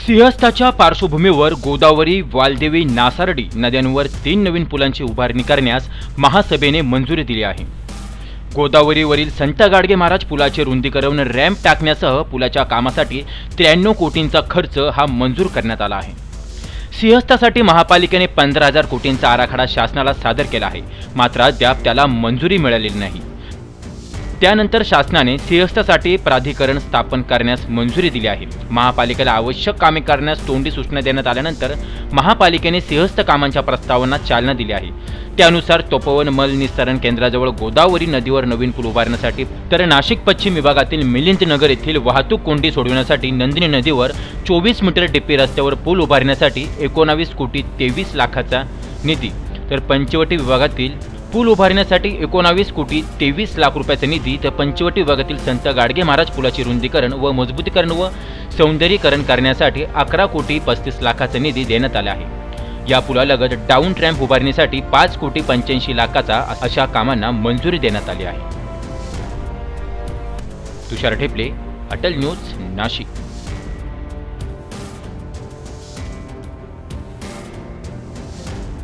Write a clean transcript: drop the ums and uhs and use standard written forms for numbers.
सिंहस्थाच्या पार्श्वभूमीवर गोदावरी, वालदेवी, नासार्डी नद्यांवर 3 नवीन पुलांची उभारणी करण्यास महासभेने मंजुरी दिली आहे। गोदावरीवरील संत गाडगे महाराज पुलाचे रुंदीकरण, रॅम्प टाकण्यासह पुलाच्या कामासाठी 93 कोटींचा खर्च हा मंजूर करण्यात आला आहे। सिंहस्थासाठी महापालिकेने 15,000 कोटींचा आराखडा शासनाला सादर केला आहे, मात्र अद्याप त्याला मंजुरी मिळालेली नाही। त्यानंतर शासनाने सिंहस्थासाठी प्राधिकरण स्थापन करण्यास मंजुरी दिली आहे। महापालिकेला आवश्यक कामे करण्यास तोंडी सूचना देण्यात आल्यानंतर महापालिकेने सिंहस्थ कामांच्या प्रस्तावांना चालना दिली आहे। त्यानुसार तपोवन मल निस्तारण केंद्राजवळ गोदावरी नदीवर नवीन पूल उभारण्यासाठी, तर नाशिक पश्चिम विभागातील मिलिंद नगर येथील वाहतूक कोंडी सोडविण्यासाठी नंदिनी नदीवर 24 मीटर डिप्पी रस्त्यावर पूल उभारण्यासाठी 19 कोटी 23 लाखाचा निधी, तर पंचवटी विभागातील पूल उभारण्यासाठी 19 कोटी 23 लाख रुपयाचा निधी, तर पंचवटी विभागातील संत गाडगे महाराज पुलाचे रुंदीकरण व मजबूतीकरण व सौंदर्यीकरण करण्यासाठी 11 कोटी 35 लाखाचा निधी देण्यात आला आहे। या पुलालगत डाऊन रॅम्प उभारणीसाठी 5 कोटी 85 लाखाचा अशा कामांना मंजुरी देण्यात आली आहे। तुषार ठेपले, अटल न्यूज, नाशिक।